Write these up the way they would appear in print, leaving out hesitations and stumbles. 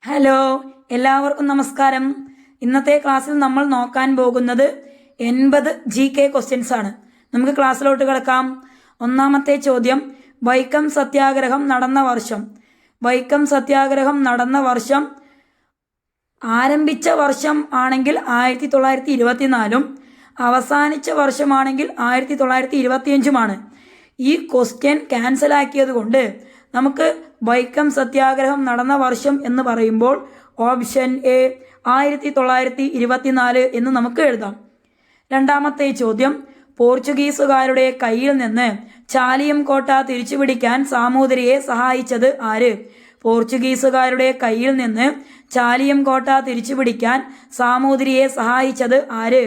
Hello, എല്ലാവർക്കും നമസ്കാരം. ഇന്നത്തെ ക്ലാസ്സിൽ നമ്മൾ നോക്കാൻ പോകുന്നത് 80 GK ക്വസ്റ്റ്യൻസ് ആണ്. നമുക്ക് ക്ലാസ്സിലോട്ട് കിടക്കാം. ഒന്നാമത്തെ ചോദ്യം, വൈക്കം സത്യാഗ്രഹം നടന്ന വർഷം. വൈക്കം സത്യാഗ്രഹം നടന്ന വർഷം ആരംഭിച്ച വർഷം ആണെങ്കിൽ 1924-ഉം അവസാനിച്ച വർഷമാണെങ്കിൽ 1925-ഉമാണ്. ഈ ക്വസ്റ്റ്യൻ ക്യാൻസൽ ആക്കിയത് കൊണ്ട് നമുക്ക് വൈക്കം സത്യാഗ്രഹം നടന്ന വർഷം എന്ന് പറയുമ്പോൾ ഓപ്ഷൻ എ 1924 എന്ന് നമുക്ക് എഴുതാം. രണ്ടാമത്തെ ചോദ്യം, പോർച്ചുഗീസുകാരുടെ കയ്യിൽ നിന്ന് ചാലിയം കോട്ട തിരിച്ചുപിടിക്കാൻ സാമൂതിരിയെ സഹായിച്ചത് ആര്? പോർച്ചുഗീസുകാരുടെ കയ്യിൽ നിന്ന് ചാലിയം കോട്ട തിരിച്ചുപിടിക്കാൻ സാമൂതിരിയെ സഹായിച്ചത് ആര്?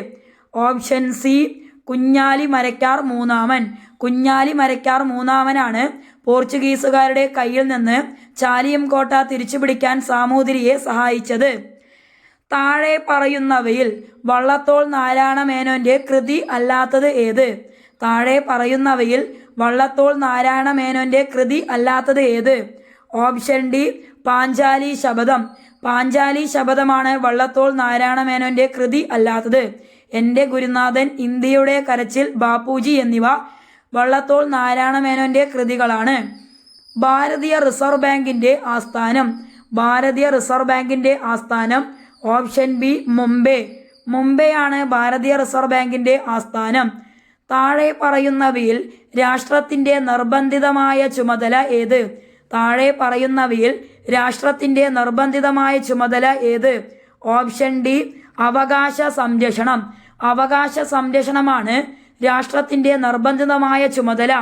ഓപ്ഷൻ സി കുഞ്ഞാലി മരക്കാർ മൂന്നാമൻ. കുഞ്ഞാലി മരക്കാർ മൂന്നാമനാണ് പോർച്ചുഗീസുകാരുടെ കയ്യിൽ നിന്ന് ചാലിയം കോട്ട തിരിച്ചുപിടിക്കാൻ സാമൂതിരിയെ സഹായിച്ചത്. താഴെ പറയുന്നവയിൽ വള്ളത്തോൾ നാരായണ മേനോന്റെ കൃതി അല്ലാത്തത് ഏത്? താഴെ പറയുന്നവയിൽ വള്ളത്തോൾ നാരായണ മേനോന്റെ കൃതി അല്ലാത്തത് ഏത്? ഓപ്ഷൻ ഡി പാഞ്ചാലി ശപഥം. പാഞ്ചാലി ശപഥമാണ് വള്ളത്തോൾ നാരായണ മേനോന്റെ കൃതി അല്ലാത്തത്. എൻ്റെ ഗുരുനാഥൻ, ഇന്ത്യയുടെ കരച്ചിൽ, ബാപ്പുജി എന്നിവ വള്ളത്തോൾ നാരായണ മേനോന്റെ കൃതികളാണ്. ഭാരതീയ റിസർവ് ബാങ്കിന്റെ ആസ്ഥാനം. ഭാരതീയ റിസർവ് ബാങ്കിന്റെ ആസ്ഥാനം ഓപ്ഷൻ ബി മുംബൈ. മുംബൈ ആണ് ഭാരതീയ റിസർവ് ബാങ്കിന്റെ ആസ്ഥാനം. താഴെ പറയുന്നവയിൽ രാഷ്ട്രത്തിന്റെ നിർബന്ധിതമായ ചുമതല ഏത്? താഴെ പറയുന്നവയിൽ രാഷ്ട്രത്തിന്റെ നിർബന്ധിതമായ ചുമതല ഏത്? ഓപ്ഷൻ ഡി അവകാശ സംരക്ഷണം. അവകാശ സംരക്ഷണമാണ് രാഷ്ട്രത്തിന്റെ നിർബന്ധിതമായ ചുമതല.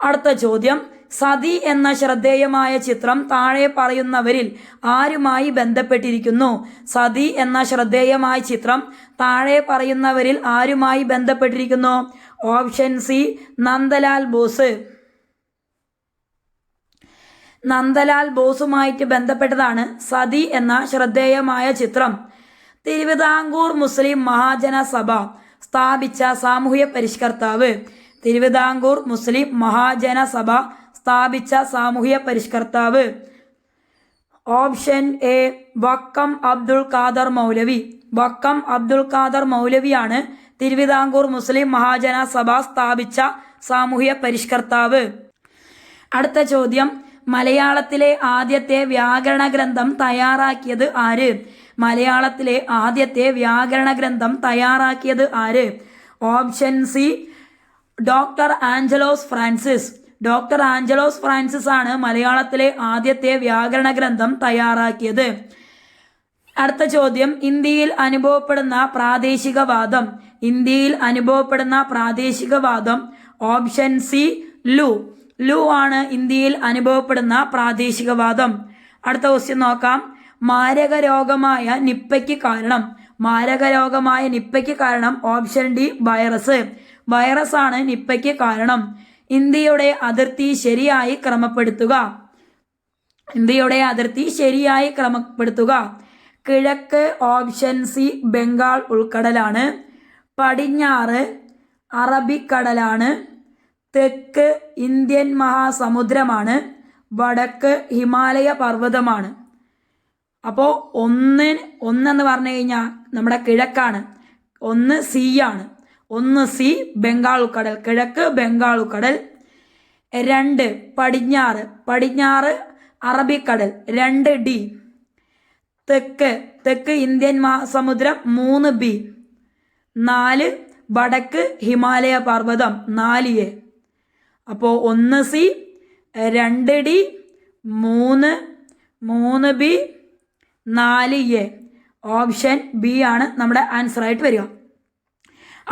അടുത്ത ചോദ്യം, സതി എന്ന ശ്രദ്ധേയമായ ചിത്രം താഴെ പറയുന്നവരിൽ ആരുമായി ബന്ധപ്പെട്ടിരിക്കുന്നു? സതി എന്ന ശ്രദ്ധേയമായ ചിത്രം താഴെ പറയുന്നവരിൽ ആരുമായി ബന്ധപ്പെട്ടിരിക്കുന്നു? Option C Nandalal Bose. നന്ദലാൽ ബോസുമായിട്ട് ബന്ധപ്പെട്ടതാണ് സതി എന്ന ശ്രദ്ധേയമായ ചിത്രം. തിരുവിതാംകൂർ മുസ്ലിം മഹാജന സഭ സ്ഥാപിച്ച സാമൂഹ്യ പരിഷ്കർത്താവ്. തിരുവിതാംകൂർ മുസ്ലിം മഹാജന സഭ സ്ഥാപിച്ച സാമൂഹ്യ പരിഷ്കർത്താവ്. ഓപ്ഷൻ എ വക്കം അബ്ദുൽ ഖാദർ മൗലവി. വക്കം അബ്ദുൽ ഖാദർ മൗലവിയാണ് തിരുവിതാംകൂർ മുസ്ലിം മഹാജന സഭ സ്ഥാപിച്ച സാമൂഹ്യ പരിഷ്കർത്താവ്. അടുത്ത ചോദ്യം, മലയാളത്തിലെ ആദ്യത്തെ വ്യാകരണ ഗ്രന്ഥം തയ്യാറാക്കിയത് ആര്? മലയാളത്തിലെ ആദ്യത്തെ വ്യാകരണ ഗ്രന്ഥം തയ്യാറാക്കിയത് ആര്? Option C doctor Angelos Francis. Doctor Angelos Francis ആണ് മലയാളത്തിലെ ആദ്യത്തെ വ്യാകരണ ഗ്രന്ഥം തയ്യാറാക്കിയത്. അടുത്ത ചോദ്യം, ഇന്ത്യയിൽ അനുഭവപ്പെടുന്ന പ്രാദേശികവാദം. ഇന്ത്യയിൽ അനുഭവപ്പെടുന്ന പ്രാദേശികവാദം ഓപ്ഷൻ സി ലു. ലു ആണ് ഇന്ത്യയിൽ അനുഭവപ്പെടുന്ന പ്രാദേശികവാദം. അടുത്ത ക്വസ്റ്റ്യൻ നോക്കാം. മാരക രോഗമായ നിപ്പയ്ക്ക് കാരണം. മാരക രോഗമായ നിപ്പയ്ക്ക് കാരണം ഓപ്ഷൻ ഡി വൈറസ്. വൈറസ് ആണ് നിപ്പയ്ക്ക് കാരണം. ഇന്ത്യയുടെ അതിർത്തി ശരിയായി ക്രമപ്പെടുത്തുക. ഇന്ത്യയുടെ അതിർത്തി ശരിയായി ക്രമപ്പെടുത്തുക. കിഴക്ക് ഓപ്ഷൻ സി ബംഗാൾ ഉൾക്കടലാണ്. പടിഞ്ഞാറ് അറബിക്കടലാണ്. തെക്ക് ഇന്ത്യൻ മഹാസമുദ്രമാണ്. വടക്ക് ഹിമാലയ പർവ്വതമാണ്. അപ്പോൾ ഒന്നെന്ന് പറഞ്ഞു കഴിഞ്ഞാൽ നമ്മുടെ കിഴക്കാണ്. ഒന്ന് സി ആണ്. ഒന്ന് സി ബംഗാൾ ഉൾക്കടൽ, കിഴക്ക് ബംഗാൾ ഉൾക്കടൽ. 2 പടിഞ്ഞാറ്, പടിഞ്ഞാറ് അറബിക്കടൽ. 2 ഡി. തെക്ക് ഇന്ത്യൻ മഹാസമുദ്രം. 3 ബി. 4 വടക്ക് ഹിമാലയ പർവ്വതം. 4 എ. അപ്പോൾ 1 C, 2 D, 3 B, 4 A. Option B ആണ് നമ്മുടെ ആൻസർ ആയിട്ട് വരിക.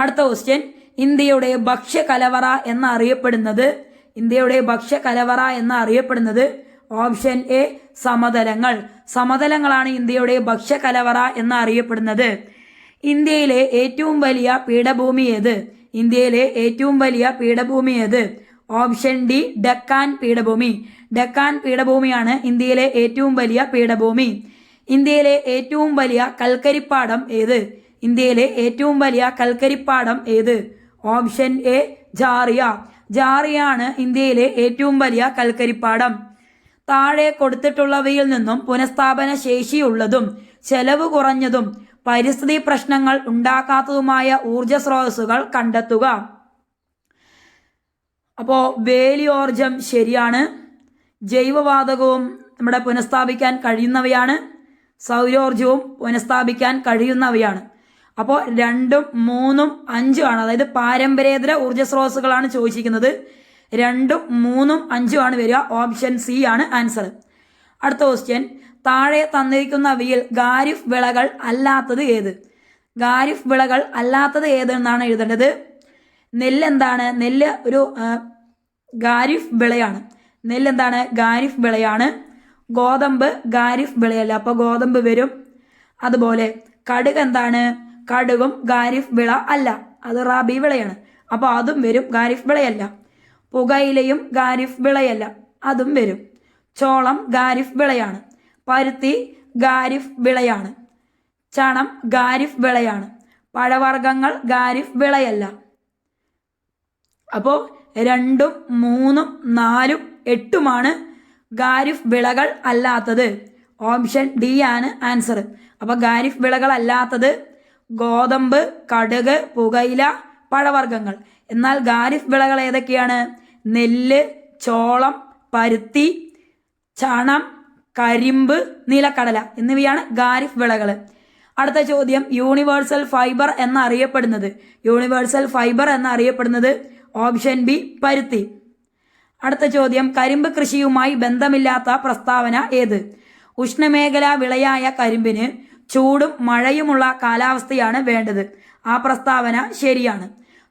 അടുത്ത ക്വസ്റ്റ്യൻ, ഇന്ത്യയുടെ ഭക്ഷ്യകലവറ എന്നറിയപ്പെടുന്നത്. ഇന്ത്യയുടെ ഭക്ഷ്യകലവറ എന്നറിയപ്പെടുന്നത് ഓപ്ഷൻ എ സമതലങ്ങൾ. സമതലങ്ങളാണ് ഇന്ത്യയുടെ ഭക്ഷ്യകലവറ എന്നറിയപ്പെടുന്നത്. ഇന്ത്യയിലെ ഏറ്റവും വലിയ പീഠഭൂമി ഏത്? ഇന്ത്യയിലെ ഏറ്റവും വലിയ പീഠഭൂമി ഏത്? ഓപ്ഷൻ ഡി ഡക്കാൻ പീഠഭൂമി. ഡക്കാൻ പീഠഭൂമിയാണ് ഇന്ത്യയിലെ ഏറ്റവും വലിയ പീഠഭൂമി. ഇന്ത്യയിലെ ഏറ്റവും വലിയ കൽക്കരിപ്പാടം ഏത്? ഇന്ത്യയിലെ ഏറ്റവും വലിയ കൽക്കരിപ്പാടം ഏത്? Option A Jharia. ജാറിയാണ് ഇന്ത്യയിലെ ഏറ്റവും വലിയ കൽക്കരിപ്പാടം. താഴെ കൊടുത്തിട്ടുള്ളവയിൽ നിന്നും പുനഃസ്ഥാപന ശേഷിയുള്ളതും ചെലവ് കുറഞ്ഞതും പരിസ്ഥിതി പ്രശ്നങ്ങൾ ഉണ്ടാക്കാത്തതുമായ ഊർജ സ്രോതസ്സുകൾ കണ്ടെത്തുക. അപ്പോൾ വേലിയോർജം ശരിയാണ്. ജൈവവാതകവും നമ്മുടെ പുനഃസ്ഥാപിക്കാൻ കഴിയുന്നവയാണ്. സൗരോർജവും പുനഃസ്ഥാപിക്കാൻ കഴിയുന്നവയാണ്. അപ്പോൾ 2, 3, 5 ആണ്. അതായത് പാരമ്പര്യേതര ഊർജ സ്രോതസ്സുകളാണ് ചോദിച്ചിരിക്കുന്നത്. 2, 3, 5 ആണ് വരിക. ഓപ്ഷൻ സി ആണ് ആൻസർ. അടുത്ത ക്വസ്റ്റ്യൻ, താഴെ തന്നിരിക്കുന്നവയിൽ ഖാരിഫ് വിളകൾ അല്ലാത്തത് ഏത്? ഖാരിഫ് വിളകൾ അല്ലാത്തത് ഏത് എന്നാണ് എഴുതേണ്ടത്. നെല്ല് എന്താണ്? നെല്ല് ഒരു ഖാരിഫ് വിളയാണ്. നെല്ല് എന്താണ്? ഖാരിഫ് വിളയാണ്. ഗോതമ്പ് ഖാരിഫ് വിളയല്ല, അപ്പോൾ ഗോതമ്പ് വരും. അതുപോലെ കടുക് എന്താണ്? കടുകും ഖാരിഫ് വിള അല്ല, അത് റാബി വിളയാണ്, അപ്പോൾ അതും വരും, ഖാരിഫ് വിളയല്ല. പുകയിലയും ഖാരിഫ് വിളയല്ല, അതും വരും. ചോളം ഖാരിഫ് വിളയാണ്. പരുത്തി ഖാരിഫ് വിളയാണ്. ചണം ഖാരിഫ് വിളയാണ്. പഴവർഗ്ഗങ്ങൾ ഖാരിഫ് വിളയല്ല. അപ്പോൾ 2, 3, 4, 8 ഖാരിഫ് വിളകൾ അല്ലാത്തത്. ഓപ്ഷൻ ഡി ആണ് ആൻസർ. അപ്പോൾ ഖാരിഫ് വിളകൾ അല്ലാത്തത് ഗോതമ്പ്, കടുക്, പുകയില, പഴവർഗ്ഗങ്ങൾ. എന്നാൽ ഖാരിഫ് വിളകൾ ഏതൊക്കെയാണ്? നെല്ല്, ചോളം, പരുത്തി, ചണം, കരിമ്പ്, നിലക്കടല എന്നിവയാണ് ഖാരിഫ് വിളകൾ. അടുത്ത ചോദ്യം, യൂണിവേഴ്സൽ ഫൈബർ എന്നറിയപ്പെടുന്നത്. യൂണിവേഴ്സൽ ഫൈബർ എന്നറിയപ്പെടുന്നത് ഓപ്ഷൻ ബി പരുത്തി. അടുത്ത ചോദ്യം, കരിമ്പ് കൃഷിയുമായി ബന്ധമില്ലാത്ത പ്രസ്താവന ഏത്? ഉഷ്ണമേഖലാ വിളയായ കരിമ്പിന് ചൂടും മഴയുമുള്ള കാലാവസ്ഥയാണ് വേണ്ടത്. ആ പ്രസ്താവന ശരിയാണ്.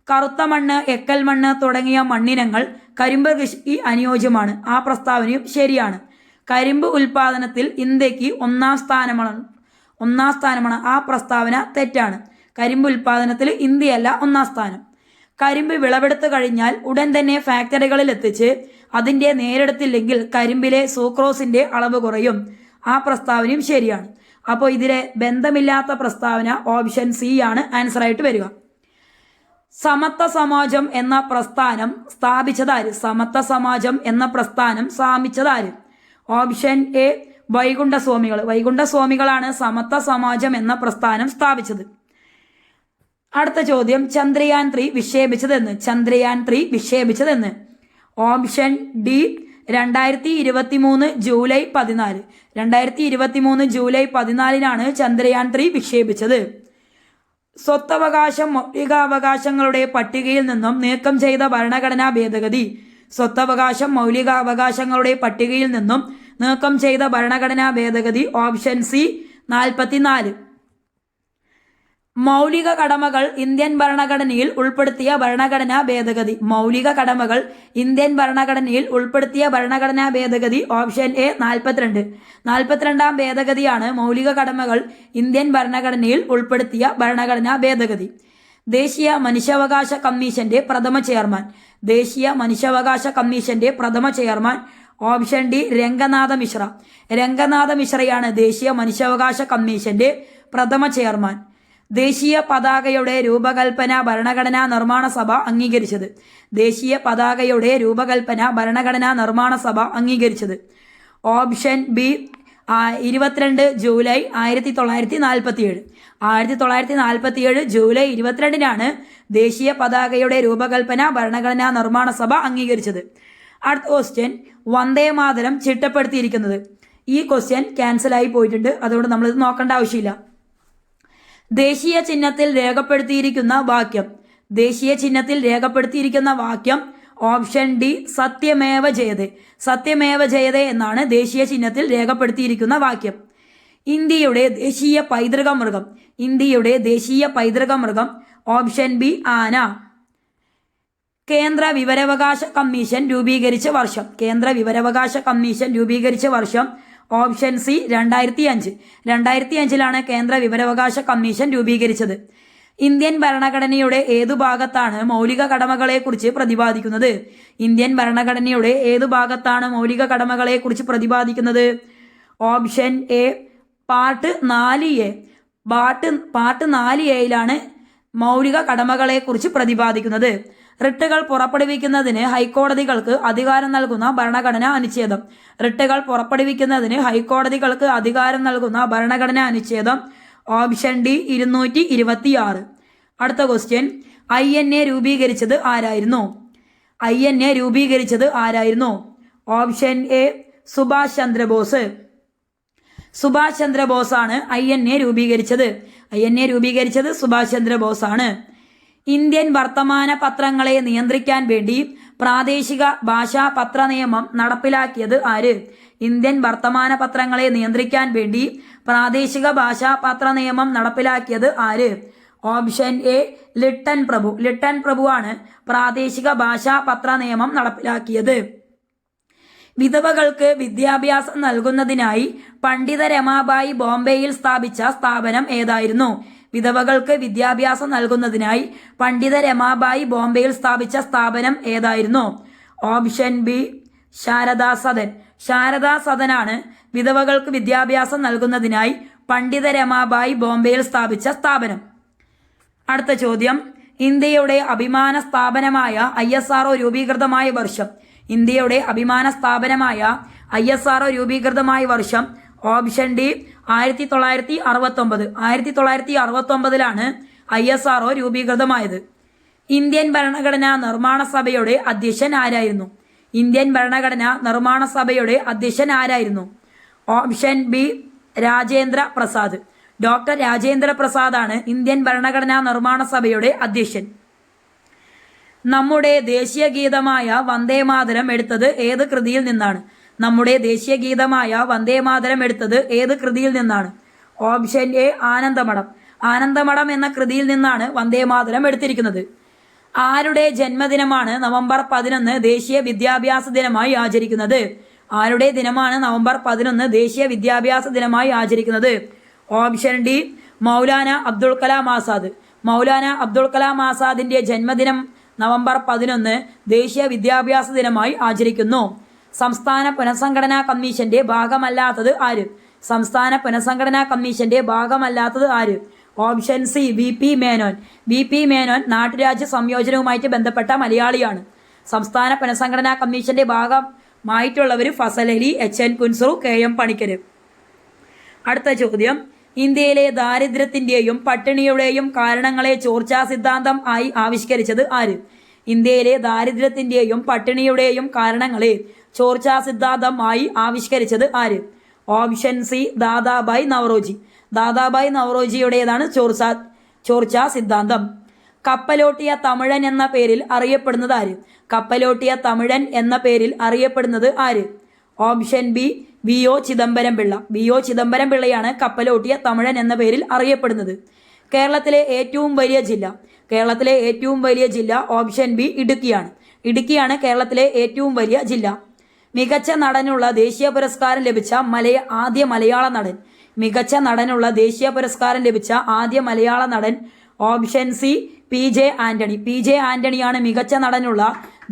കറുത്ത മണ്ണ്, എക്കൽ മണ്ണ് തുടങ്ങിയ മണ്ണിനങ്ങൾ കരിമ്പ് കൃഷി അനുയോജ്യമാണ്. ആ പ്രസ്താവനയും ശരിയാണ്. കരിമ്പ് ഉൽപാദനത്തിൽ ഇന്ത്യക്ക് ഒന്നാം സ്ഥാനമാണ്. ആ പ്രസ്താവന തെറ്റാണ്. കരിമ്പ് ഉൽപാദനത്തിൽ ഇന്ത്യയല്ല ഒന്നാം സ്ഥാനം. കരിമ്പ് വിളവെടുത്തു കഴിഞ്ഞാൽ ഉടൻ തന്നെ ഫാക്ടറികളിൽ എത്തിച്ച് അതിൻ്റെ നേരെടുത്തില്ലെങ്കിൽ കരിമ്പിലെ സൂക്രോസിന്റെ അളവ് കുറയും. ആ പ്രസ്താവനയും ശരിയാണ്. അപ്പോൾ ഇതിലെ ബന്ധമില്ലാത്ത പ്രസ്താവന ഓപ്ഷൻ സി ആണ് ആൻസർ ആയിട്ട് വരിക. സമത്വ സമാജം എന്ന പ്രസ്ഥാനം സ്ഥാപിച്ചതാര്? സമത്വ സമാജം എന്ന പ്രസ്ഥാനം സ്ഥാപിച്ചതാര്? Option A വൈകുണ്ഠസ്വാമികൾ. വൈകുണ്ഠസ്വാമികളാണ് സമത്വ സമാജം എന്ന പ്രസ്ഥാനം സ്ഥാപിച്ചത്. അടുത്ത ചോദ്യം, ചന്ദ്രയാൻ 3 വിക്ഷേപിച്ചതെന്ന്? ചന്ദ്രയാൻ 3 വിക്ഷേപിച്ചതെന്ന്? Option D 2023 July 14. 2023 July 14 Chandrayaan 3 വിക്ഷേപിച്ചത്. സ്വത്തവകാശം മൗലികാവകാശങ്ങളുടെ പട്ടികയിൽ നിന്നും നീക്കം ചെയ്ത ഭരണഘടനാ ഭേദഗതി. സ്വത്തവകാശം മൗലികാവകാശങ്ങളുടെ പട്ടികയിൽ നിന്നും നീക്കം ചെയ്ത ഭരണഘടനാ ഭേദഗതി ഓപ്ഷൻ സി 44. മൗലിക കടമകൾ ഇന്ത്യൻ ഭരണഘടനയിൽ ഉൾപ്പെടുത്തിയ ഭരണഘടനാ ഭേദഗതി. മൗലിക കടമകൾ ഇന്ത്യൻ ഭരണഘടനയിൽ ഉൾപ്പെടുത്തിയ ഭരണഘടനാ ഭേദഗതി ഓപ്ഷൻ എ 42. 42ാം ഭേദഗതിയാണ് മൗലിക കടമകൾ ഇന്ത്യൻ ഭരണഘടനയിൽ ഉൾപ്പെടുത്തിയ ഭരണഘടനാ ഭേദഗതി. ദേശീയ മനുഷ്യാവകാശ കമ്മീഷന്റെ പ്രഥമ ചെയർമാൻ. ദേശീയ മനുഷ്യാവകാശ കമ്മീഷന്റെ പ്രഥമ chairman option D Ranganath Mishra. Ranganath മിശ്രയാണ് ദേശീയ മനുഷ്യാവകാശ കമ്മീഷന്റെ പ്രഥമ ചെയർമാൻ. ദേശീയ പതാകയുടെ രൂപകൽപ്പന ഭരണഘടനാ നിർമ്മാണ സഭ അംഗീകരിച്ചത്. ദേശീയ പതാകയുടെ രൂപകൽപ്പന ഭരണഘടനാ നിർമ്മാണ സഭ അംഗീകരിച്ചത് ഓപ്ഷൻ ബി 22 ജൂലൈ 1947. 1947 ജൂലൈ 22 ദേശീയ പതാകയുടെ രൂപകൽപ്പന ഭരണഘടനാ നിർമ്മാണ സഭ അംഗീകരിച്ചത്. അടുത്ത ക്വസ്റ്റ്യൻ, വന്ദേ മാതരം ചിട്ടപ്പെടുത്തിയിരിക്കുന്നത്. ഈ ക്വസ്റ്റ്യൻ ക്യാൻസലായി പോയിട്ടുണ്ട്, അതുകൊണ്ട് നമ്മളിത് നോക്കേണ്ട ആവശ്യമില്ല. ദേശീയ ചിഹ്നത്തിൽ രേഖപ്പെടുത്തിയിരിക്കുന്ന വാക്യം. ദേശീയ ചിഹ്നത്തിൽ രേഖപ്പെടുത്തിയിരിക്കുന്ന വാക്യം ഓപ്ഷൻ ഡി സത്യമേവ ജയതേ. സത്യമേവ ജയതേ എന്നാണ് ദേശീയ ചിഹ്നത്തിൽ രേഖപ്പെടുത്തിയിരിക്കുന്ന വാക്യം. ഇന്ത്യയുടെ ദേശീയ പൈതൃക മൃഗം. ഇന്ത്യയുടെ ദേശീയ പൈതൃക മൃഗം ഓപ്ഷൻ ബി ആന. കേന്ദ്ര വിവരാവകാശ കമ്മീഷൻ രൂപീകരിച്ച വർഷം. കേന്ദ്ര വിവരാവകാശ കമ്മീഷൻ രൂപീകരിച്ച വർഷം ഓപ്ഷൻ സി 2005. 2005 കേന്ദ്ര വിവരാവകാശ കമ്മീഷൻ രൂപീകരിച്ചത്. ഇന്ത്യൻ ഭരണഘടനയുടെ ഏതു ഭാഗത്താണ് മൗലിക കടമകളെക്കുറിച്ച് പ്രതിപാദിക്കുന്നത്? ഇന്ത്യൻ ഭരണഘടനയുടെ ഏതു ഭാഗത്താണ് മൗലിക കടമകളെക്കുറിച്ച് പ്രതിപാദിക്കുന്നത്? Option A part 4A. Part 4A മൗലിക കടമകളെക്കുറിച്ച് പ്രതിപാദിക്കുന്നത്. റിട്ടുകൾ പുറപ്പെടുവിക്കുന്നതിന് ഹൈക്കോടതികൾക്ക് അധികാരം നൽകുന്ന ഭരണഘടനാ അനുച്ഛേദം. റിട്ടുകൾ പുറപ്പെടുവിക്കുന്നതിന് ഹൈക്കോടതികൾക്ക് അധികാരം നൽകുന്ന ഭരണഘടനാ അനുച്ഛേദം. Option D 226. അടുത്ത ക്വസ്റ്റ്യൻ, INA രൂപീകരിച്ചത് ആരായിരുന്നു? INA രൂപീകരിച്ചത് ആരായിരുന്നു? Option A Subhash Chandrabose. സുഭാഷ് ചന്ദ്രബോസ് ആണ് INA രൂപീകരിച്ചത്. INA രൂപീകരിച്ചത് സുഭാഷ് ചന്ദ്രബോസ് ആണ്. ഇന്ത്യൻ വർത്തമാന പത്രങ്ങളെ നിയന്ത്രിക്കാൻ വേണ്ടി പ്രാദേശിക ഭാഷാ പത്ര നിയമം നടപ്പിലാക്കിയത് ആര്? ഇന്ത്യൻ വർത്തമാന പത്രങ്ങളെ നിയന്ത്രിക്കാൻ വേണ്ടി പ്രാദേശിക ഭാഷാ പത്ര നിയമം നടപ്പിലാക്കിയത് ആര്? ഓപ്ഷൻ എ ലിട്ടൻ പ്രഭു. ലിട്ടൻ പ്രഭുവാണ് പ്രാദേശിക ഭാഷാ പത്ര നിയമം നടപ്പിലാക്കിയത്. വിധവകൾക്ക് വിദ്യാഭ്യാസം നൽകുന്നതിനായി പണ്ഡിത രമാബായി ബോംബെയിൽ സ്ഥാപിച്ച സ്ഥാപനം ഏതായിരുന്നു? വിധവകൾക്ക് വിദ്യാഭ്യാസം നൽകുന്നതിനായി പണ്ഡിത രമാബായി ബോംബെയിൽ സ്ഥാപിച്ച സ്ഥാപനം ഏതായിരുന്നു? Option B Sharada Sadan. ശാരദാ സദനാണ് വിധവകൾക്ക് വിദ്യാഭ്യാസം നൽകുന്നതിനായി പണ്ഡിത രമാബായി ബോംബെയിൽ സ്ഥാപിച്ച സ്ഥാപനം. അടുത്ത ചോദ്യം, ഇന്ത്യയുടെ അഭിമാന സ്ഥാപനമായ ISRO രൂപീകൃതമായ വർഷം. ഇന്ത്യയുടെ അഭിമാന സ്ഥാപനമായ ISRO രൂപീകൃതമായ വർഷം. Option D 1969. 1969 ISRO രൂപീകൃതമായത്. ഇന്ത്യൻ ഭരണഘടനാ നിർമ്മാണ സഭയുടെ അധ്യക്ഷൻ ആരായിരുന്നു? ഇന്ത്യൻ ഭരണഘടനാ നിർമ്മാണ സഭയുടെ അധ്യക്ഷൻ ആരായിരുന്നു? Option B Rajendra Prasad. Doctor Rajendra പ്രസാദാണ് ഇന്ത്യൻ ഭരണഘടനാ നിർമ്മാണ സഭയുടെ അധ്യക്ഷൻ. നമ്മുടെ ദേശീയ ഗീതമായ വന്ദേമാതരം എടുത്തത് ഏത് കൃതിയിൽ നിന്നാണ്? നമ്മുടെ ദേശീയ ഗീതമായ വന്ദേമാതരം എടുത്തത് ഏത് കൃതിയിൽ നിന്നാണ്? Option A Anandamath. ആനന്ദമഠം എന്ന കൃതിയിൽ നിന്നാണ് വന്ദേമാതരം എടുത്തിരിക്കുന്നത്. ആരുടെ ജന്മദിനമാണ് നവംബർ 11 ദേശീയ വിദ്യാഭ്യാസ ദിനമായി ആചരിക്കുന്നത്? ആരുടെ ദിനമാണ് നവംബർ 11 ദേശീയ വിദ്യാഭ്യാസ ദിനമായി ആചരിക്കുന്നത്? Option D Maulana Abdul Kalam Azad. മൗലാന അബ്ദുൾ കലാം ആസാദിന്റെ ജന്മദിനം നവംബർ 11 ദേശീയ വിദ്യാഭ്യാസ ദിനമായി ആചരിക്കുന്നു. സംസ്ഥാന പുനഃസംഘടനാ കമ്മീഷന്റെ ഭാഗമല്ലാത്തത് ആര്? സംസ്ഥാന പുനഃസംഘടനാ കമ്മീഷന്റെ ഭാഗമല്ലാത്തത് ആര്? Option C VP Menon. VP Menon നാട്ടുരാജ്യ സംയോജനവുമായിട്ട് ബന്ധപ്പെട്ട മലയാളിയാണ്. സംസ്ഥാന പുനഃസംഘടനാ കമ്മീഷന്റെ ഭാഗമായിട്ടുള്ളവർ ഫസൽ അലി, HN കുൻസു, KM പണിക്കർ. അടുത്ത ചോദ്യം, ഇന്ത്യയിലെ ദാരിദ്ര്യത്തിന്റെയും പട്ടിണിയുടെയും കാരണങ്ങളെ ചോർച്ചാ സിദ്ധാന്തം ആയി ആവിഷ്കരിച്ചത് ആര്? ഇന്ത്യയിലെ ദാരിദ്ര്യത്തിന്റെയും പട്ടിണിയുടെയും കാരണങ്ങളെ ചോർച്ചാ സിദ്ധാന്തമായി ആവിഷ്കരിച്ചത് ആര്? Option C Dadabhai Naoroji. ദാദാഭായ് നവറോജിയുടേതാണ് ചോർച്ചാ സിദ്ധാന്തം. കപ്പലോട്ടിയ തമിഴൻ എന്ന പേരിൽ അറിയപ്പെടുന്നത് ആര്? കപ്പലോട്ടിയ തമിഴൻ എന്ന പേരിൽ അറിയപ്പെടുന്നത് ആര്? Option B VO Chidambaram Pillai. VO Chidambaram പിള്ളയാണ് കപ്പലോട്ടിയ തമിഴൻ എന്ന പേരിൽ അറിയപ്പെടുന്നത്. കേരളത്തിലെ ഏറ്റവും വലിയ ജില്ല. കേരളത്തിലെ ഏറ്റവും വലിയ ജില്ല ഓപ്ഷൻ ബി ഇടുക്കിയാണ്. ഇടുക്കിയാണ് കേരളത്തിലെ ഏറ്റവും വലിയ ജില്ല. മികച്ച നടനുള്ള ദേശീയ പുരസ്കാരം ലഭിച്ച ആദ്യ മലയാള നടൻ. മികച്ച നടനുള്ള ദേശീയ പുരസ്കാരം ലഭിച്ച ആദ്യ മലയാള നടൻ. Option C PJ Antony. PJ ആന്റണിയാണ് മികച്ച നടനുള്ള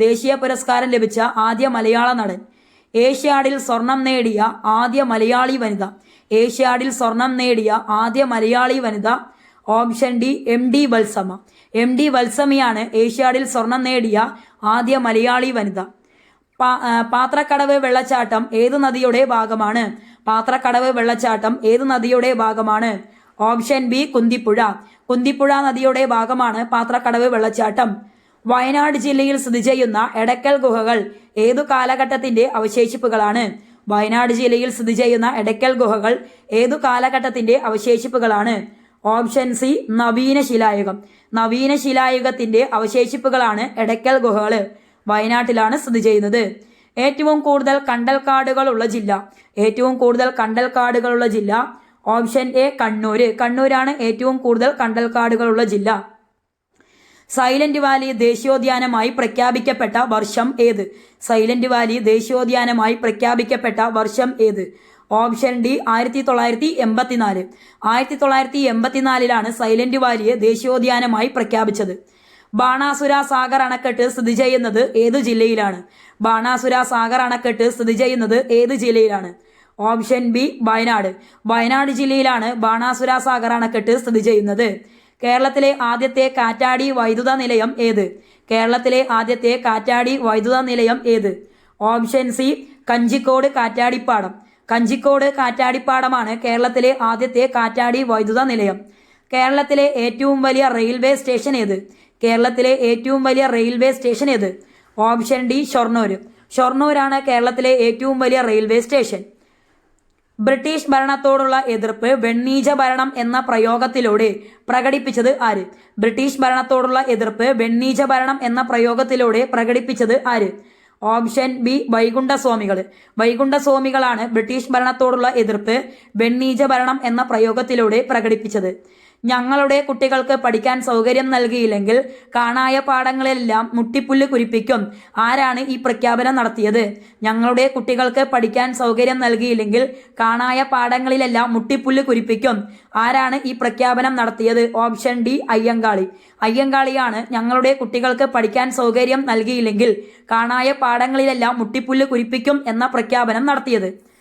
ദേശീയ പുരസ്കാരം ലഭിച്ച ആദ്യ മലയാള നടൻ. ഏഷ്യാഡിൽ സ്വർണം നേടിയ ആദ്യ മലയാളി വനിത. ഏഷ്യാഡിൽ സ്വർണം നേടിയ ആദ്യ മലയാളി വനിത. Option D MD Valsamma. MD വത്സമയാണ് ഏഷ്യാഡിൽ സ്വർണം നേടിയ ആദ്യ മലയാളി വനിത. പാത്രക്കടവ് വെള്ളച്ചാട്ടം ഏത് നദിയുടെ ഭാഗമാണ്? പാത്രക്കടവ് വെള്ളച്ചാട്ടം ഏത് നദിയുടെ ഭാഗമാണ്? Option B Kunthipuzha. കുന്തിപ്പുഴ നദിയുടെ ഭാഗമാണ് പാത്രക്കടവ് വെള്ളച്ചാട്ടം. വയനാട് ജില്ലയിൽ സ്ഥിതി ചെയ്യുന്ന എടക്കൽ ഗുഹകൾ ഏതു കാലഘട്ടത്തിന്റെ അവശേഷിപ്പുകളാണ്? വയനാട് ജില്ലയിൽ സ്ഥിതി ചെയ്യുന്ന എടക്കൽ ഗുഹകൾ ഏതു കാലഘട്ടത്തിന്റെ അവശേഷിപ്പുകളാണ്? ഓപ്ഷൻ സി നവീന ശിലായുഗം. നവീന ശിലായുഗത്തിന്റെ അവശേഷിപ്പുകളാണ് എടക്കൽ ഗുഹകൾ. വയനാട്ടിലാണ് സ്ഥിതി ചെയ്യുന്നത്. ഏറ്റവും കൂടുതൽ കണ്ടൽക്കാടുകളുള്ള ജില്ല. ഏറ്റവും കൂടുതൽ കണ്ടൽക്കാടുകളുള്ള ജില്ല. Option A Kannur. കണ്ണൂരാണ് ഏറ്റവും കൂടുതൽ കണ്ടൽക്കാടുകളുള്ള ജില്ല. സൈലന്റ് വാലി ദേശീയോദ്യാനമായി പ്രഖ്യാപിക്കപ്പെട്ട വർഷം ഏത്? സൈലന്റ് വാലി ദേശീയോദ്യാനമായി പ്രഖ്യാപിക്കപ്പെട്ട വർഷം ഏത്? Option D 1984. 1984 സൈലന്റ് വാലിയെ ദേശീയോദ്യാനമായി പ്രഖ്യാപിച്ചത്. ബാണാസുര സാഗർ അണക്കെട്ട് സ്ഥിതി ചെയ്യുന്നത് ഏതു ജില്ലയിലാണ്? ബാണാസുര സാഗർ അണക്കെട്ട് സ്ഥിതി ചെയ്യുന്നത് ഏത് ജില്ലയിലാണ്? Option B Wayanad. വയനാട് ജില്ലയിലാണ് ബാണാസുര സാഗർ അണക്കെട്ട് സ്ഥിതി ചെയ്യുന്നത്. കേരളത്തിലെ ആദ്യത്തെ കാറ്റാടി വൈദ്യുത നിലയം ഏത്? കേരളത്തിലെ ആദ്യത്തെ കാറ്റാടി വൈദ്യുത നിലയം ഏത്? ഓപ്ഷൻ സി കഞ്ചിക്കോട് കാറ്റാടിപ്പാടം. കഞ്ചിക്കോട് കാറ്റാടിപ്പാടമാണ് കേരളത്തിലെ ആദ്യത്തെ കാറ്റാടി വൈദ്യുത നിലയം. കേരളത്തിലെ ഏറ്റവും വലിയ റെയിൽവേ സ്റ്റേഷൻ ഏത്? കേരളത്തിലെ ഏറ്റവും വലിയ റെയിൽവേ സ്റ്റേഷൻ ഏത്? Option D Shoranur. ഷൊർണൂരാണ് കേരളത്തിലെ ഏറ്റവും വലിയ റെയിൽവേ സ്റ്റേഷൻ. ബ്രിട്ടീഷ് ഭരണത്തോടുള്ള എതിർപ്പ് വെണ്ണീജ ഭരണം എന്ന പ്രയോഗത്തിലൂടെ പ്രകടിപ്പിച്ചത് ആര്? ബ്രിട്ടീഷ് ഭരണത്തോടുള്ള എതിർപ്പ് വെണ്ണീജ ഭരണം എന്ന പ്രയോഗത്തിലൂടെ പ്രകടിപ്പിച്ചത് ആര്? Option B Vaikundaswamikal. വൈകുണ്ഠസ്വാമികളാണ് ബ്രിട്ടീഷ് ഭരണത്തോടുള്ള എതിർപ്പ് വെണ്ണീജ ഭരണം എന്ന പ്രയോഗത്തിലൂടെ പ്രകടിപ്പിച്ചത്. ഞങ്ങളുടെ കുട്ടികൾക്ക് പഠിക്കാൻ സൗകര്യം നൽകിയില്ലെങ്കിൽ കാണായ പാഠങ്ങളെല്ലാം മുട്ടിപ്പുല്ല് കുരിപ്പിക്കും. ആരാണ് ഈ പ്രഖ്യാപനം നടത്തിയത്? ഞങ്ങളുടെ കുട്ടികൾക്ക് പഠിക്കാൻ സൗകര്യം നൽകിയില്ലെങ്കിൽ കാണായ പാഠങ്ങളിലെല്ലാം മുട്ടിപ്പുല്ല് കുരിപ്പിക്കും. ആരാണ് ഈ പ്രഖ്യാപനം നടത്തിയത്? Option D Ayyankali. അയ്യങ്കാളിയാണ് ഞങ്ങളുടെ കുട്ടികൾക്ക് പഠിക്കാൻ സൗകര്യം നൽകിയില്ലെങ്കിൽ കാണായ പാഠങ്ങളിലെല്ലാം മുട്ടിപ്പുല്ല് കുരിപ്പിക്കും എന്ന പ്രഖ്യാപനം നടത്തിയത്.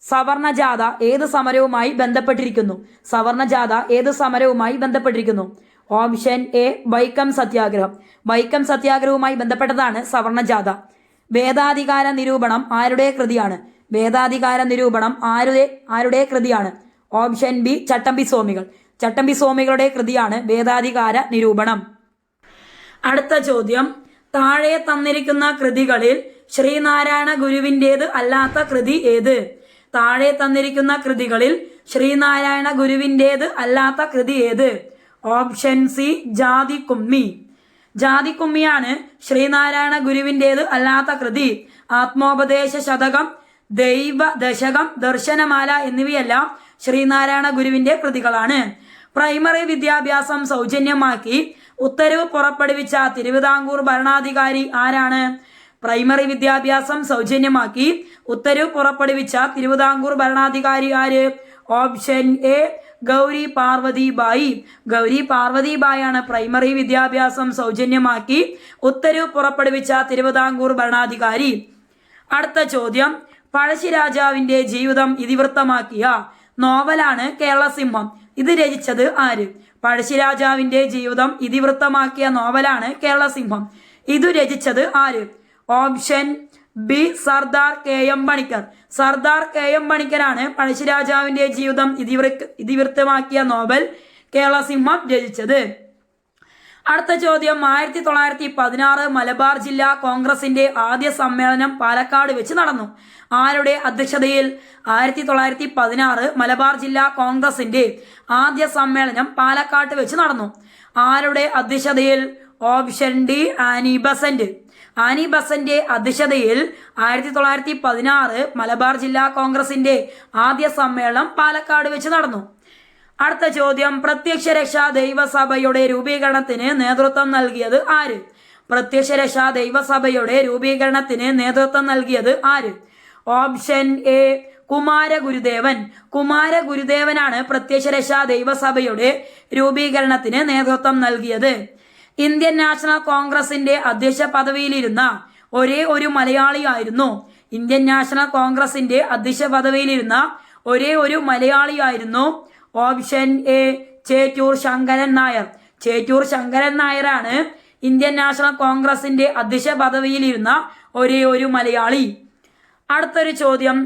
സവർണജാഥ ഏത് സമരവുമായി ബന്ധപ്പെട്ടിരിക്കുന്നു? സവർണജാഥ ഏത് സമരവുമായി ബന്ധപ്പെട്ടിരിക്കുന്നു? ഓപ്ഷൻ എ വൈക്കം സത്യാഗ്രഹം. വൈക്കം സത്യാഗ്രഹവുമായി ബന്ധപ്പെട്ടതാണ് സവർണജാഥ. വേദാധികാര നിരൂപണം ആരുടെ കൃതിയാണ്? വേദാധികാര നിരൂപണം ആരുടെ കൃതിയാണ്? ഓപ്ഷൻ ബി ചട്ടമ്പി സ്വാമികൾ. ചട്ടമ്പി സ്വാമികളുടെ കൃതിയാണ് വേദാധികാര നിരൂപണം. അടുത്ത ചോദ്യം, താഴെ തന്നിരിക്കുന്ന കൃതികളിൽ ശ്രീനാരായണ ഗുരുവിൻ്റേത് അല്ലാത്ത കൃതി ഏത്? താഴെ തന്നിരിക്കുന്ന കൃതികളിൽ ശ്രീനാരായണ ഗുരുവിൻ്റേത് അല്ലാത്ത കൃതി ഏത്? ഓപ്ഷൻ സി ജാതിക്കുമ്മി. ജാതിക്കുമ്മിയാണ് ശ്രീനാരായണ ഗുരുവിൻ്റേത് അല്ലാത്ത കൃതി. ആത്മോപദേശ ശതകം, ദൈവ ദശകം, ദർശനമാല എന്നിവയെല്ലാം ശ്രീനാരായണ ഗുരുവിൻ്റെ കൃതികളാണ്. പ്രൈമറി വിദ്യാഭ്യാസം സൗജന്യമാക്കി ഉത്തരവ് പുറപ്പെടുവിച്ച തിരുവിതാംകൂർ ഭരണാധികാരി ആരാണ്? പ്രൈമറി വിദ്യാഭ്യാസം സൗജന്യമാക്കി ഉത്തരവ് പുറപ്പെടുവിച്ച തിരുവിതാംകൂർ ഭരണാധികാരി ആര്? Option A Gowri Parvathi Bayi. ഗൗരി പാർവതി ബായാണ് പ്രൈമറി വിദ്യാഭ്യാസം സൗജന്യമാക്കി ഉത്തരവ് പുറപ്പെടുവിച്ച തിരുവിതാംകൂർ ഭരണാധികാരി. അടുത്ത ചോദ്യം, പഴശ്ശിരാജാവിന്റെ ജീവിതം ഇതിവൃത്തമാക്കിയ നോവലാണ് കേരളസിംഹം. ഇത് രചിച്ചത് ആര്? പഴശ്ശിരാജാവിന്റെ ജീവിതം ഇതിവൃത്തമാക്കിയ നോവലാണ് കേരളസിംഹം. ഇത് രചിച്ചത് ആര്? Option B Sardar K M Panikkar. Sardar K M പണിക്കരാണ് പഴശ്ശിരാജാവിന്റെ ജീവിതം ഇതിവൃത്തമാക്കിയ നോവൽ കേരളസിംഹം രചിച്ചത്. അടുത്ത ചോദ്യം, 1916 മലബാർ ജില്ലാ കോൺഗ്രസിന്റെ ആദ്യ സമ്മേളനം പാലക്കാട് വെച്ച് നടന്നു. ആരുടെ അധ്യക്ഷതയിൽ? 1916 മലബാർ ജില്ലാ കോൺഗ്രസിന്റെ ആദ്യ സമ്മേളനം പാലക്കാട്ട് വെച്ച് നടന്നു. ആരുടെ അധ്യക്ഷതയിൽ? Option D Annie Besant. Annie ബസന്റെ അധ്യക്ഷതയിൽ 1916 മലബാർ ജില്ലാ കോൺഗ്രസിന്റെ ആദ്യ സമ്മേളനം പാലക്കാട് വെച്ച് നടന്നു. അടുത്ത ചോദ്യം, പ്രത്യക്ഷ രക്ഷാ ദൈവസഭയുടെ രൂപീകരണത്തിന് നേതൃത്വം നൽകിയത് ആര്? പ്രത്യക്ഷ രക്ഷാ ദൈവസഭയുടെ രൂപീകരണത്തിന് നേതൃത്വം നൽകിയത് ആര്? Option A Kumaragurudevan. കുമാരഗുരുദേവനാണ് പ്രത്യക്ഷ രക്ഷാ ദൈവസഭയുടെ രൂപീകരണത്തിന് നേതൃത്വം നൽകിയത്. ഇന്ത്യൻ നാഷണൽ കോൺഗ്രസിന്റെ അധ്യക്ഷ പദവിയിലിരുന്ന ഒരേ ഒരു മലയാളിയായിരുന്നു. ഇന്ത്യൻ നാഷണൽ കോൺഗ്രസിന്റെ അധ്യക്ഷ പദവിയിലിരുന്ന ഒരേ ഒരു മലയാളിയായിരുന്നു. Option A Chettur Sankaran Nair. ചേറ്റൂർ ശങ്കരൻ നായരാണ് ഇന്ത്യൻ നാഷണൽ കോൺഗ്രസിന്റെ അധ്യക്ഷ പദവിയിലിരുന്ന ഒരേ ഒരു മലയാളി. അടുത്തൊരു ചോദ്യം,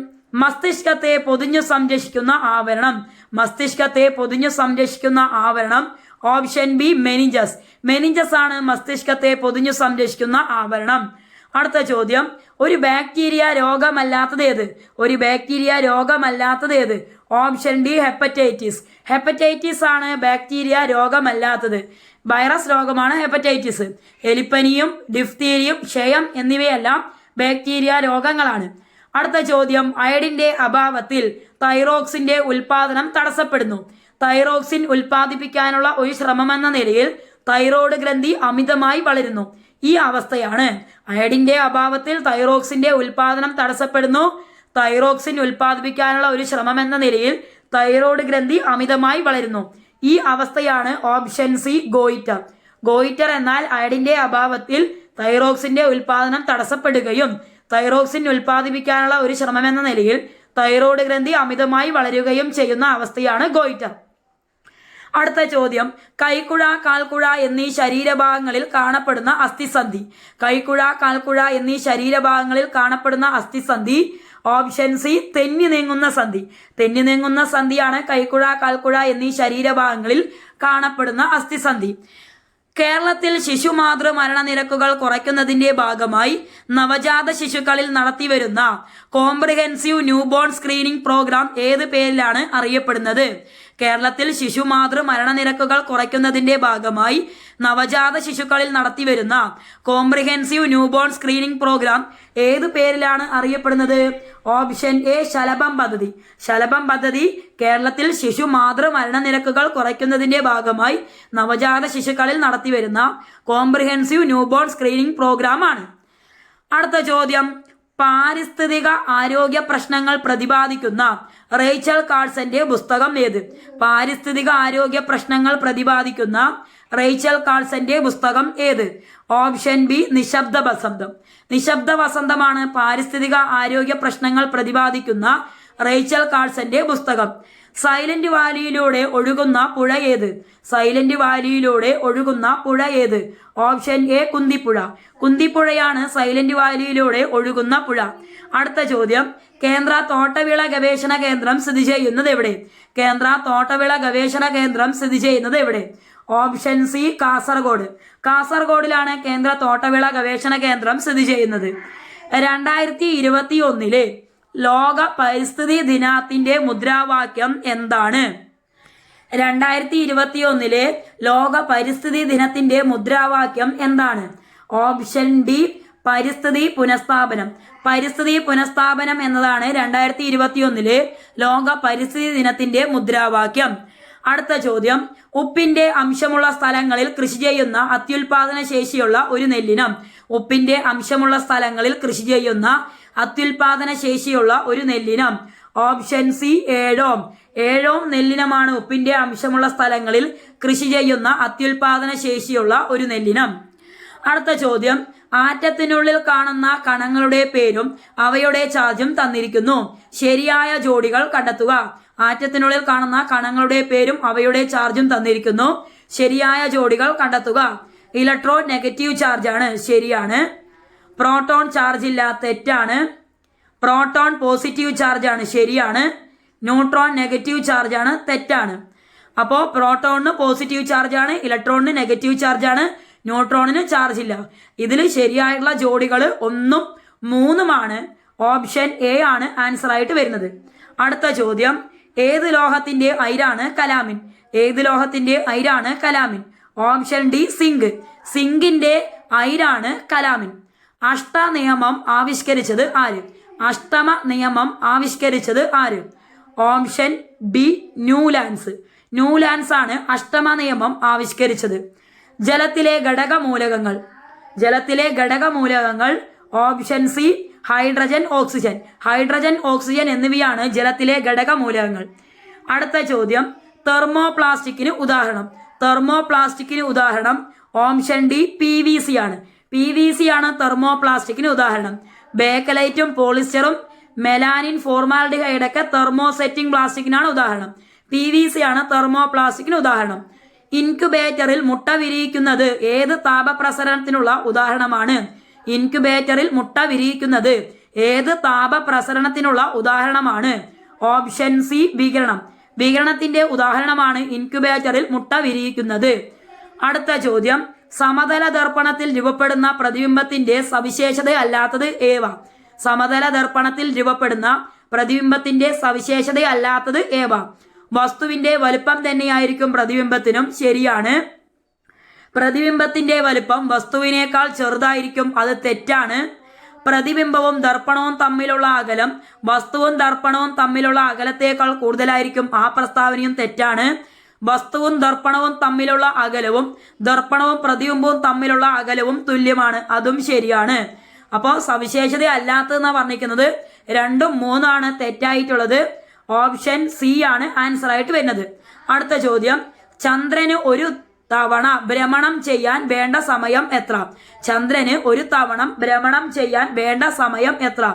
മസ്തിഷ്കത്തെ പൊതിഞ്ഞു സംരക്ഷിക്കുന്ന ആവരണം. മസ്തിഷ്കത്തെ പൊതിഞ്ഞു സംരക്ഷിക്കുന്ന ആവരണം. Option B meninges. മെനിഞ്ചസ് ആണ് മസ്തിഷ്കത്തെ പൊതിഞ്ഞു സംരക്ഷിക്കുന്ന ആവരണം. അടുത്ത ചോദ്യം, ഒരു ബാക്ടീരിയ രോഗമല്ലാത്തത് ഏത്? ഒരു ബാക്ടീരിയ രോഗമല്ലാത്തത് ഏത്? Option D hepatitis. ഹെപ്പറ്റൈറ്റിസ് ആണ് ബാക്ടീരിയ രോഗമല്ലാത്തത്. വൈറസ് രോഗമാണ് ഹെപ്പറ്റൈറ്റിസ്. എലിപ്പനിയും ഡിഫ്തീരിയും ക്ഷയം എന്നിവയെല്ലാം ബാക്ടീരിയ രോഗങ്ങളാണ്. അടുത്ത ചോദ്യം, അയഡിന്റെ അഭാവത്തിൽ തൈറോക്സിന്റെ ഉൽപാദനം തടസ്സപ്പെടുന്നു. തൈറോക്സിൻ ഉൽപ്പാദിപ്പിക്കാനുള്ള ഒരു ശ്രമമെന്ന നിലയിൽ തൈറോയ്ഡ് ഗ്രന്ഥി അമിതമായി വളരുന്നു. ഈ അവസ്ഥയാണ് അയഡിന്റെ അഭാവത്തിൽ തൈറോക്സിന്റെ ഉൽപാദനം തടസ്സപ്പെടുന്നു. തൈറോക്സിൻ ഉൽപ്പാദിപ്പിക്കാനുള്ള ഒരു ശ്രമമെന്ന നിലയിൽ തൈറോയ്ഡ് ഗ്രന്ഥി അമിതമായി വളരുന്നു. ഈ അവസ്ഥയാണ് ഓപ്ഷൻ സി ഗോയിറ്റർ. ഗോയിറ്റർ എന്നാൽ അയഡിന്റെ അഭാവത്തിൽ തൈറോക്സിന്റെ ഉൽപാദനം തടസ്സപ്പെടുകയും തൈറോക്സിൻ ഉൽപ്പാദിപ്പിക്കാനുള്ള ഒരു ശ്രമമെന്ന നിലയിൽ തൈറോയ്ഡ് ഗ്രന്ഥി അമിതമായി വളരുകയും ചെയ്യുന്ന അവസ്ഥയാണ് ഗോയിറ്റർ. അടുത്ത ചോദ്യം, കൈക്കുഴ, കാൽക്കുഴ എന്നീ ശരീരഭാഗങ്ങളിൽ കാണപ്പെടുന്ന അസ്ഥിസന്ധി. കൈക്കുഴ, കാൽക്കുഴ എന്നീ ശരീരഭാഗങ്ങളിൽ കാണപ്പെടുന്ന അസ്ഥിസന്ധി. ഓപ്ഷൻ സി തെന്നി നീങ്ങുന്ന സന്ധി. തെന്നി നീങ്ങുന്ന സന്ധിയാണ് കൈക്കുഴ, കാൽക്കുഴ എന്നീ ശരീരഭാഗങ്ങളിൽ കാണപ്പെടുന്ന അസ്ഥിസന്ധി. കേരളത്തിൽ ശിശുമാതൃ മരണനിരക്കുകൾ കുറയ്ക്കുന്നതിന്റെ ഭാഗമായി നവജാത ശിശുക്കളിൽ നടത്തിവരുന്ന കോംപ്രിഹെൻസീവ് ന്യൂബോൺ സ്ക്രീനിംഗ് പ്രോഗ്രാം ഏത് പേരിലാണ് അറിയപ്പെടുന്നത്? കേരളത്തിൽ ശിശുമാതൃ മരണനിരക്കുകൾ കുറയ്ക്കുന്നതിന്റെ ഭാഗമായി നവജാത ശിശുക്കളിൽ നടത്തിവരുന്ന കോംപ്രിഹെൻസീവ് ന്യൂബോൺ സ്ക്രീനിംഗ് പ്രോഗ്രാം ഏത് പേരിലാണ് അറിയപ്പെടുന്നത്? ഓപ്ഷൻ എ ശലഭം പദ്ധതി. ശലഭം പദ്ധതി കേരളത്തിൽ ശിശുമാതൃ മരണനിരക്കുകൾ കുറയ്ക്കുന്നതിന്റെ ഭാഗമായി നവജാത ശിശുക്കളിൽ നടത്തിവരുന്ന കോംപ്രിഹെൻസീവ് ന്യൂബോൺ സ്ക്രീനിംഗ് പ്രോഗ്രാം ആണ്. അടുത്ത ചോദ്യം, പാരിസ്ഥിതിക ആരോഗ്യ പ്രശ്നങ്ങൾ പ്രതിപാദിക്കുന്ന റേച്ചൽ കാർസന്റെ പുസ്തകം ഏത്? പാരിസ്ഥിതിക ആരോഗ്യ പ്രശ്നങ്ങൾ പ്രതിപാദിക്കുന്ന റേച്ചൽ കാർസന്റെ പുസ്തകം ഏത്? ഓപ്ഷൻ ബി നിശബ്ദ വസന്തം. നിശബ്ദ വസന്തമാണ് പാരിസ്ഥിതിക ആരോഗ്യ പ്രശ്നങ്ങൾ പ്രതിപാദിക്കുന്ന റേച്ചൽ കാർസന്റെ പുസ്തകം. സൈലന്റ് വാലിയിലൂടെ ഒഴുകുന്ന പുഴ ഏത്? സൈലന്റ് വാലിയിലൂടെ ഒഴുകുന്ന പുഴ ഏത്? Option A Kunthipuzha. കുന്തിപ്പുഴയാണ് സൈലന്റ് വാലിയിലൂടെ ഒഴുകുന്ന പുഴ. അടുത്ത ചോദ്യം, കേന്ദ്ര തോട്ടവിള ഗവേഷണ കേന്ദ്രം സ്ഥിതി ചെയ്യുന്നത് എവിടെ? കേന്ദ്ര തോട്ടവിള ഗവേഷണ കേന്ദ്രം സ്ഥിതി ചെയ്യുന്നത് എവിടെ? Option C Kasaragod. കാസർഗോഡിലാണ് കേന്ദ്ര തോട്ടവിള ഗവേഷണ കേന്ദ്രം സ്ഥിതി ചെയ്യുന്നത്. 2021 ലോക പരിസ്ഥിതി ദിനത്തിന്റെ മുദ്രാവാക്യം എന്താണ്? 2021 ലോക പരിസ്ഥിതി ദിനത്തിന്റെ മുദ്രാവാക്യം എന്താണ്? ഓപ്ഷൻ ഡി പരിസ്ഥിതി പുനഃസ്ഥാപനം. പരിസ്ഥിതി പുനഃസ്ഥാപനം എന്നതാണ് 2021 ലോക പരിസ്ഥിതി ദിനത്തിന്റെ മുദ്രാവാക്യം. അടുത്ത ചോദ്യം, ഉപ്പിന്റെ അംശമുള്ള സ്ഥലങ്ങളിൽ കൃഷി ചെയ്യുന്ന അത്യുൽപാദന ശേഷിയുള്ള ഒരു നെല്ലിനം. ഉപ്പിന്റെ അംശമുള്ള സ്ഥലങ്ങളിൽ കൃഷി ചെയ്യുന്ന അത്യുൽപാദന ശേഷിയുള്ള ഒരു നെല്ലിനം. Option C Ezhome. ഏഴോം നെല്ലിനമാണ് ഉപ്പിന്റെ അംശമുള്ള സ്ഥലങ്ങളിൽ കൃഷി ചെയ്യുന്ന അത്യുൽപാദന ശേഷിയുള്ള ഒരു നെല്ലിനം. അടുത്ത ചോദ്യം, ആറ്റത്തിനുള്ളിൽ കാണുന്ന കണങ്ങളുടെ പേരും അവയുടെ ചാർജും തന്നിരിക്കുന്നു. ശരിയായ ജോഡികൾ കണ്ടെത്തുക. ആറ്റത്തിനുള്ളിൽ കാണുന്ന കണങ്ങളുടെ പേരും അവയുടെ ചാർജും തന്നിരിക്കുന്നു. ശരിയായ ജോഡികൾ കണ്ടെത്തുക. ഇലക്ട്രോൺ നെഗറ്റീവ് ചാർജ് ആണ്, ശരിയാണ്. പ്രോട്ടോൺ ചാർജ് ഇല്ല, തെറ്റാണ്. പ്രോട്ടോൺ പോസിറ്റീവ് ചാർജ് ആണ്, ശരിയാണ്. ന്യൂട്രോൺ നെഗറ്റീവ് ചാർജ് ആണ്, തെറ്റാണ്. അപ്പോൾ പ്രോട്ടോണിന് പോസിറ്റീവ് ചാർജ് ആണ്, ഇലക്ട്രോണിന് നെഗറ്റീവ് ചാർജ് ആണ്, ന്യൂട്രോണിന് ചാർജ് ഇല്ല. ഇതിൽ ശരിയായിട്ടുള്ള ജോഡികൾ 1ഉം 3ഉമാണ്. ഓപ്ഷൻ എ ആണ് ആൻസർ ആയിട്ട് വരുന്നത്. അടുത്ത ചോദ്യം, ഏത് ലോഹത്തിന്റെ അയിരാണ് കലാമിൻ? ഏത് ലോഹത്തിന്റെ അയിരാണ് കലാമിൻ? Option D zinc. സിങ്കിന്റെ അയിരാണ് കലാമിൻ. അഷ്ട നിയമം ആവിഷ്കരിച്ചത് ആര്? അഷ്ടമ നിയമം ആവിഷ്കരിച്ചത് ആര്? Option B Newlands. ന്യൂലാൻസ് ആണ് അഷ്ടമ നിയമം ആവിഷ്കരിച്ചത്. ജലത്തിലെ ഘടകമൂലകങ്ങൾ. ജലത്തിലെ ഘടകമൂലകങ്ങൾ. Option C hydrogen, oxygen. Hydrogen, oxygen എന്നിവയാണ് ജലത്തിലെ ഘടകമൂലകങ്ങൾ. അടുത്ത ചോദ്യം, തെർമോപ്ലാസ്റ്റിക്കിന് ഉദാഹരണം. തെർമോപ്ലാസ്റ്റിക്കിന് ഉദാഹരണം ഓപ്ഷൻ ഡി PVC ആണ്. PVC ആണ് തെർമോപ്ലാസ്റ്റിക്കിന് ഉദാഹരണം. ബേക്കലൈറ്റും പോളിസ്റ്ററും മെലാനിൻ, ഫോർമാൽഡിഹൈഡ് ഒക്കെ തെർമോസെറ്റിംഗ് പ്ലാസ്റ്റിക്കിനാണ് ഉദാഹരണം. PVC ആണ് തെർമോപ്ലാസ്റ്റിക്കിന് ഉദാഹരണം. ഇൻക്യുബേറ്ററിൽ മുട്ട വിരിയിക്കുന്നത് ഏത് താപപ്രസരണത്തിനുള്ള ഉദാഹരണമാണ്? ഇൻക്യുബേറ്ററിൽ മുട്ട വിരിയിക്കുന്നത് ഏത് താപപ്രസരണത്തിനുള്ള ഉദാഹരണമാണ്? ഓപ്ഷൻ സി വികിരണം. വികിരണത്തിന്റെ ഉദാഹരണമാണ് ഇൻക്യുബേറ്ററിൽ മുട്ട വിരിയിക്കുന്നത്. അടുത്ത ചോദ്യം, സമതല ദർപ്പണത്തിൽ രൂപപ്പെടുന്ന പ്രതിബിംബത്തിന്റെ സവിശേഷത അല്ലാത്തത് ഏവ? സമതല ദർപ്പണത്തിൽ രൂപപ്പെടുന്ന പ്രതിബിംബത്തിന്റെ സവിശേഷത അല്ലാത്തത് ഏവ? വസ്തുവിന്റെ വലുപ്പം തന്നെയായിരിക്കും പ്രതിബിംബത്തിനും, ശരിയാണ്. പ്രതിബിംബത്തിന്റെ വലുപ്പം വസ്തുവിനേക്കാൾ ചെറുതായിരിക്കും, അത് തെറ്റാണ്. പ്രതിബിംബവും ദർപ്പണവും തമ്മിലുള്ള അകലം വസ്തുവും ദർപ്പണവും തമ്മിലുള്ള അകലത്തേക്കാൾ കൂടുതലായിരിക്കും, ആ പ്രസ്താവനയും തെറ്റാണ്. വസ്തുവും ദർപ്പണവും തമ്മിലുള്ള അകലവും ദർപ്പണവും പ്രതിബിംബവും തമ്മിലുള്ള അകലവും തുല്യമാണ്, അതും ശരിയാണ്. അപ്പോൾ സവിശേഷത അല്ലാത്തതെന്നാണ് പറഞ്ഞിരിക്കുന്നത്. 2ഉം 3ആണ് തെറ്റായിട്ടുള്ളത്. ഓപ്ഷൻ സി ആണ് ആൻസർ ആയിട്ട് വരുന്നത്. അടുത്ത ചോദ്യം, ചന്ദ്രന് ഒരു തവണ ഭ്രമണം ചെയ്യാൻ വേണ്ട സമയം എത്ര? ചന്ദ്രന് ഒരു തവണ ഭ്രമണം ചെയ്യാൻ വേണ്ട സമയം എത്ര?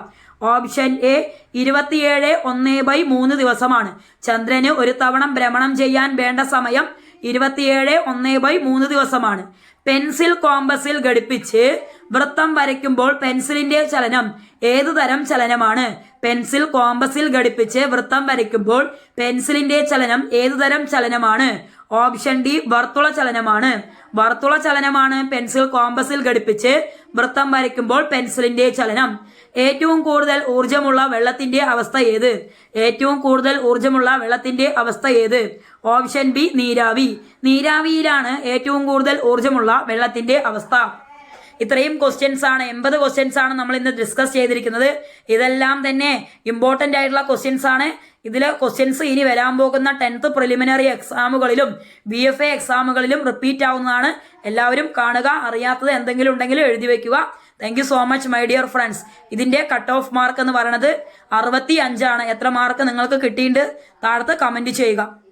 ഓപ്ഷൻ എ 27 1/3 ദിവസമാണ്. ചന്ദ്രന് ഒരു തവണ ഭ്രമണം ചെയ്യാൻ വേണ്ട സമയം 27 ദിവസമാണ്. പെൻസിൽ കോമ്പസിൽ ഘടിപ്പിച്ച് വൃത്തം വരയ്ക്കുമ്പോൾ പെൻസിലിന്റെ ചലനം ഏതു തരം ചലനമാണ്? പെൻസിൽ കോമ്പസിൽ ഘടിപ്പിച്ച് വൃത്തം വരയ്ക്കുമ്പോൾ പെൻസിലിന്റെ ചലനം ഏതു തരം ചലനമാണ്? ഓപ്ഷൻ ഡി വർത്തുള ചലനമാണ്. വർത്തുള ചലനമാണ് പെൻസിൽ കോമ്പസിൽ ഘടിപ്പിച്ച് വൃത്തം വരയ്ക്കുമ്പോൾ പെൻസിലിന്റെ ചലനം. ഏറ്റവും കൂടുതൽ ഊർജമുള്ള വെള്ളത്തിന്റെ അവസ്ഥ ഏത്? ഏറ്റവും കൂടുതൽ ഊർജമുള്ള വെള്ളത്തിന്റെ അവസ്ഥ ഏത്? ഓപ്ഷൻ ബി നീരാവി. നീരാവിയിലാണ് ഏറ്റവും കൂടുതൽ ഊർജമുള്ള വെള്ളത്തിന്റെ അവസ്ഥ. ഇത്രയും ക്വസ്റ്റ്യൻസ് ആണ്, 80 ക്വസ്റ്റ്യൻസ് ആണ് നമ്മൾ ഇന്ന് ഡിസ്കസ് ചെയ്തിരിക്കുന്നത്. ഇതെല്ലാം തന്നെ ഇമ്പോർട്ടൻ്റ് ആയിട്ടുള്ള ക്വസ്റ്റ്യൻസ് ആണ്. ഇതിൽ ക്വസ്റ്റ്യൻസ് ഇനി വരാൻ പോകുന്ന 10th പ്രിലിമിനറി എക്സാമുകളിലും VFA എക്സാമുകളിലും റിപ്പീറ്റ് ആവുന്നതാണ്. എല്ലാവരും കാണുക. അറിയാത്തത് എന്തെങ്കിലും ഉണ്ടെങ്കിൽ എഴുതി വെക്കുക. Thank you so much my dear friends. ഇതിന്റെ കട്ട് ഓഫ് മാർക്ക് എന്ന് പറയുന്നത് 65 ആണ്. എത്ര മാർക്ക് നിങ്ങൾക്ക് കിട്ടിയിട്ടുണ്ട് താഴത്ത് കമന്റ് ചെയ്യുക.